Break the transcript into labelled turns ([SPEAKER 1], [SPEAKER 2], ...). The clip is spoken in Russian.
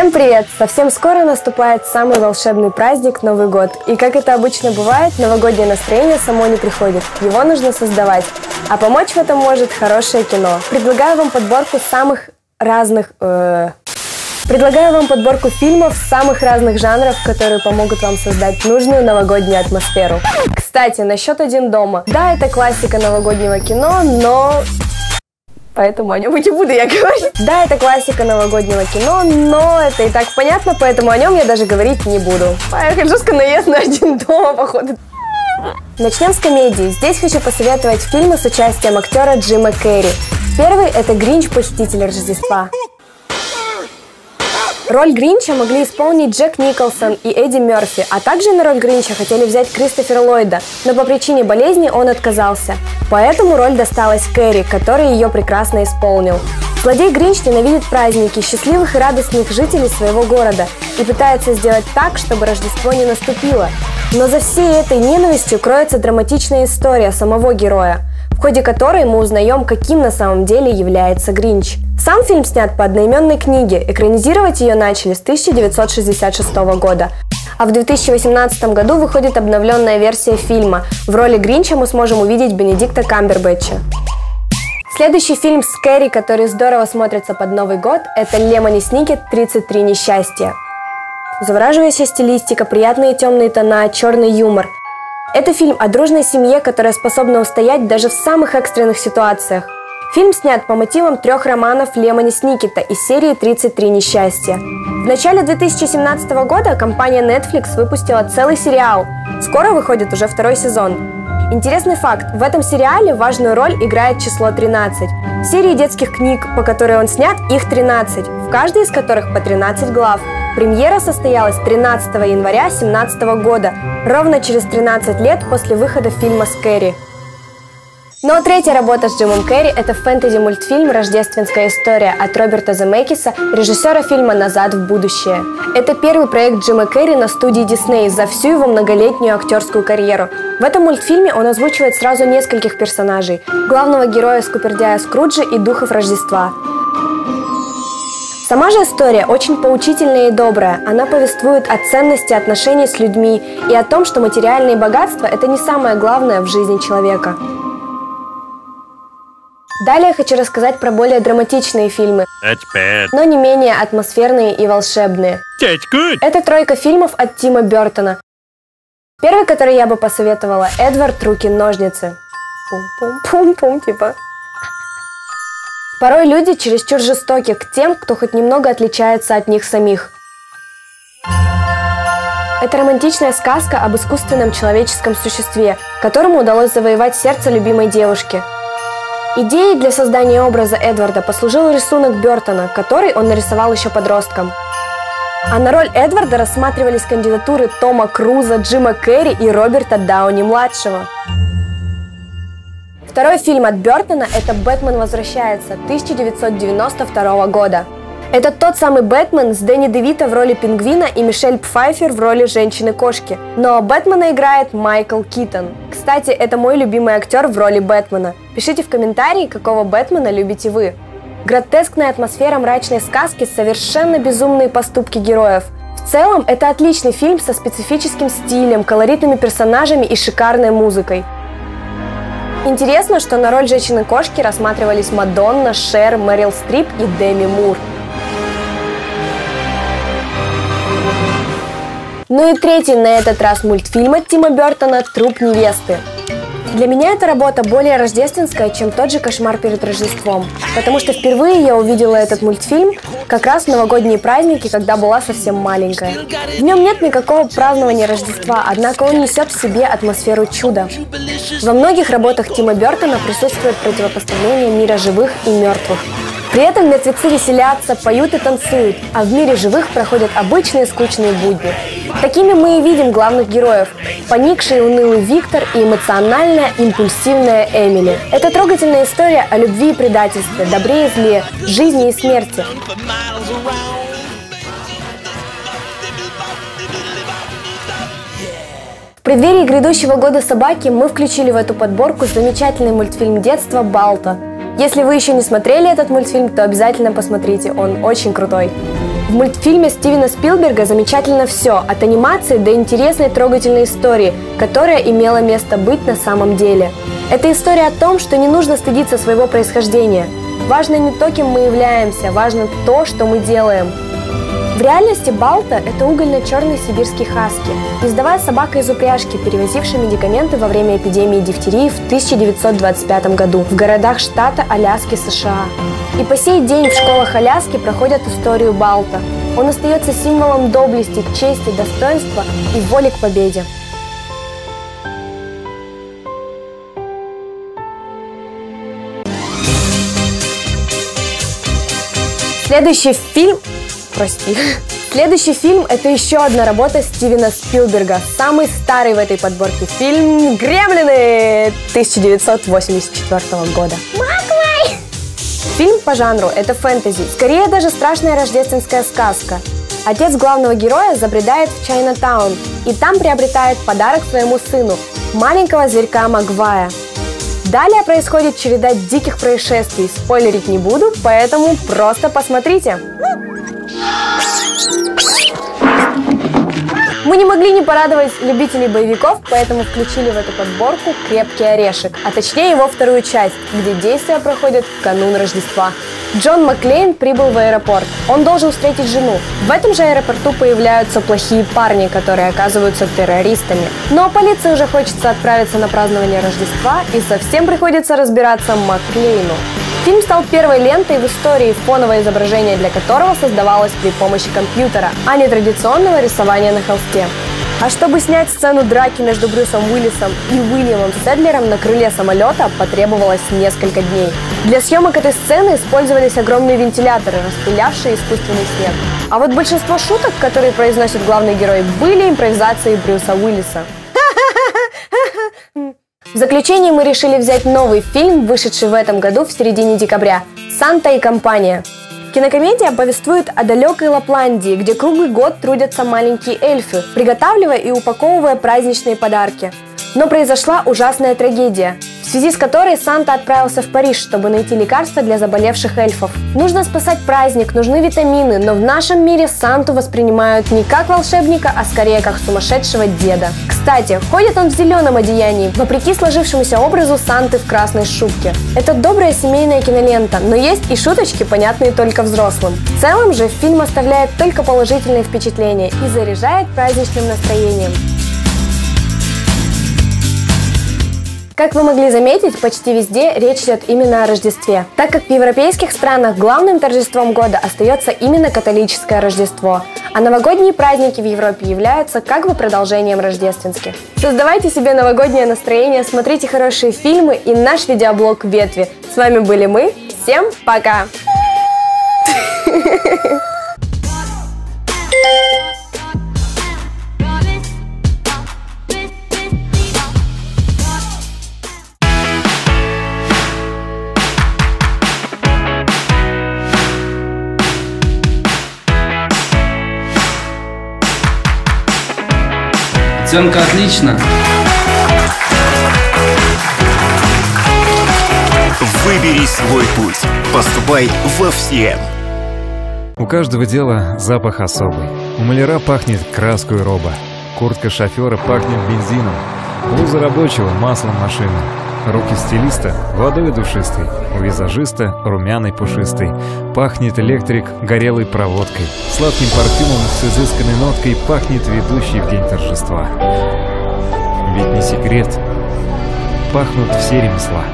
[SPEAKER 1] Всем привет! Совсем скоро наступает самый волшебный праздник – Новый год. И как это обычно бывает, новогоднее настроение само не приходит. Его нужно создавать. А помочь в этом может хорошее кино. Предлагаю вам подборку фильмов самых разных жанров, которые помогут вам создать нужную новогоднюю атмосферу. Кстати, насчет «Один дома». Да, это классика новогоднего кино, но... Поэтому о нем и не буду я говорить. Да, это классика новогоднего кино, но это и так понятно, поэтому о нем я даже говорить не буду. Поехали, жестко наезд на «Один дома», походу. Начнем с комедии. Здесь хочу посоветовать фильмы с участием актера Джима Керри. Первый – это «Гринч. Похититель Рождества». Роль Гринча могли исполнить Джек Николсон и Эдди Мерфи, а также на роль Гринча хотели взять Кристофера Ллойда, но по причине болезни он отказался. Поэтому роль досталась Керри, который ее прекрасно исполнил. Злодей Гринч ненавидит праздники, счастливых и радостных жителей своего города и пытается сделать так, чтобы Рождество не наступило. Но за всей этой ненавистью кроется драматичная история самого героя, в ходе которой мы узнаем, каким на самом деле является Гринч. Сам фильм снят по одноименной книге, экранизировать ее начали с 1966 года. А в 2018 году выходит обновленная версия фильма. В роли Гринча мы сможем увидеть Бенедикта Камбербэтча. Следующий фильм с Керри, который здорово смотрится под Новый год, это «Лемони Сникет. 33 несчастья». Завораживающая стилистика, приятные темные тона, черный юмор. Это фильм о дружной семье, которая способна устоять даже в самых экстренных ситуациях. Фильм снят по мотивам 3 романов Лемони Сникета из серии «33 несчастья». В начале 2017 года компания Netflix выпустила целый сериал. Скоро выходит уже 2-й сезон. Интересный факт. В этом сериале важную роль играет число 13. В серии детских книг, по которой он снят, их 13, в каждой из которых по 13 глав. Премьера состоялась 13 января 2017 года, ровно через 13 лет после выхода фильма с Керри. Ну а третья работа с Джимом Керри – это фэнтези-мультфильм «Рождественская история» от Роберта Земекиса, режиссера фильма «Назад в будущее». Это первый проект Джима Керри на студии Disney за всю его многолетнюю актерскую карьеру. В этом мультфильме он озвучивает сразу нескольких персонажей – главного героя Скупердяя Скруджа и духов Рождества. Сама же история очень поучительная и добрая. Она повествует о ценности отношений с людьми и о том, что материальные богатства – это не самое главное в жизни человека. Далее хочу рассказать про более драматичные фильмы, но не менее атмосферные и волшебные. Это 3 фильмов от Тима Бертона. Первый, который я бы посоветовала – «Эдвард. Руки-ножницы». Пум-пум-пум-пум, типа. Порой люди чересчур жестоки к тем, кто хоть немного отличается от них самих. Это романтичная сказка об искусственном человеческом существе, которому удалось завоевать сердце любимой девушки. Идеей для создания образа Эдварда послужил рисунок Бертона, который он нарисовал еще подростком. А на роль Эдварда рассматривались кандидатуры Тома Круза, Джима Керри и Роберта Дауни-младшего. Второй фильм от Бертона – это «Бэтмен возвращается» 1992 года. Это тот самый Бэтмен с Дэнни Девито в роли Пингвина и Мишель Пфайффер в роли Женщины-кошки. Но Бэтмена играет Майкл Китон. Кстати, это мой любимый актер в роли Бэтмена. Пишите в комментарии, какого Бэтмена любите вы. Гротескная атмосфера мрачной сказки, совершенно безумные поступки героев. В целом, это отличный фильм со специфическим стилем, колоритными персонажами и шикарной музыкой. Интересно, что на роль Женщины-кошки рассматривались Мадонна, Шер, Мэрил Стрип и Деми Мур. Ну и третий на этот раз мультфильм от Тима Бертона «Труп невесты». Для меня эта работа более рождественская, чем тот же «Кошмар перед Рождеством», потому что впервые я увидела этот мультфильм как раз в новогодние праздники, когда была совсем маленькая. В нем нет никакого празднования Рождества, однако он несет в себе атмосферу чуда. Во многих работах Тима Бертона присутствует противопоставление мира живых и мертвых. При этом мертвецы веселятся, поют и танцуют, а в мире живых проходят обычные скучные будни. Такими мы и видим главных героев – поникший и унылый Виктор и эмоциональная, импульсивная Эмили. Это трогательная история о любви и предательстве, добре и зле, жизни и смерти. В преддверии грядущего года собаки мы включили в эту подборку замечательный мультфильм детства «Балто». Если вы еще не смотрели этот мультфильм, то обязательно посмотрите, он очень крутой. В мультфильме Стивена Спилберга замечательно все, от анимации до интересной трогательной истории, которая имела место быть на самом деле. Это история о том, что не нужно стыдиться своего происхождения. Важно не то, кем мы являемся, важно то, что мы делаем. В реальности Балто – это угольно-черный сибирский хаски, ездовая собака из упряжки, перевозившая медикаменты во время эпидемии дифтерии в 1925 году в городах штата Аляски, США. И по сей день в школах Аляски проходят историю Балто. Он остается символом доблести, чести, достоинства и воли к победе. Следующий фильм – это еще одна работа Стивена Спилберга, самый старый в этой подборке фильм «Гремлины» 1984 года. Фильм по жанру – это фэнтези, скорее даже страшная рождественская сказка. Отец главного героя забредает в Чайнатаун и там приобретает подарок своему сыну – маленького зверька Магвая. Далее происходит череда диких происшествий, спойлерить не буду, поэтому просто посмотрите. Мы не могли не порадовать любителей боевиков, поэтому включили в эту подборку «Крепкий орешек», а точнее его вторую часть, где действия проходят в канун Рождества. Джон Маклейн прибыл в аэропорт. Он должен встретить жену. В этом же аэропорту появляются плохие парни, которые оказываются террористами. Но полиции уже хочется отправиться на празднование Рождества, и совсем приходится разбираться Маклейну. Фильм стал первой лентой в истории, фоновое изображение для которого создавалось при помощи компьютера, а не традиционного рисования на холсте. А чтобы снять сцену драки между Брюсом Уиллисом и Уильямом Седлером на крыле самолета, потребовалось несколько дней. Для съемок этой сцены использовались огромные вентиляторы, распылявшие искусственный снег. А вот большинство шуток, которые произносит главный герой, были импровизацией Брюса Уиллиса. В заключение мы решили взять новый фильм, вышедший в этом году в середине декабря «Санта и компания». Кинокомедия повествует о далекой Лапландии, где круглый год трудятся маленькие эльфы, приготавливая и упаковывая праздничные подарки. Но произошла ужасная трагедия, в связи с которой Санта отправился в Париж, чтобы найти лекарства для заболевших эльфов. Нужно спасать праздник, нужны витамины, но в нашем мире Санту воспринимают не как волшебника, а скорее как сумасшедшего деда. Кстати, ходит он в зеленом одеянии, вопреки сложившемуся образу Санты в красной шубке. Это добрая семейная кинолента, но есть и шуточки, понятные только взрослым. В целом же фильм оставляет только положительные впечатления и заряжает праздничным настроением. Как вы могли заметить, почти везде речь идет именно о Рождестве, так как в европейских странах главным торжеством года остается именно католическое Рождество, а новогодние праздники в Европе являются как бы продолжением рождественских. Создавайте себе новогоднее настроение, смотрите хорошие фильмы и наш видеоблог «Ветви». С вами были мы, всем пока!
[SPEAKER 2] Оценка отлично.
[SPEAKER 3] Выбери свой путь. Поступай во ФСИЭМ.
[SPEAKER 4] У каждого дела запах особый. У маляра пахнет краской роба. Куртка шофера пахнет бензином. Блуза рабочего – маслом машины. Руки стилиста – водой душистой. У визажиста – румяной пушистой. Пахнет электрик горелой проводкой. Сладким парфюмом с изысканной ноткой пахнет ведущий в день торжества. Ведь не секрет, пахнут все ремесла.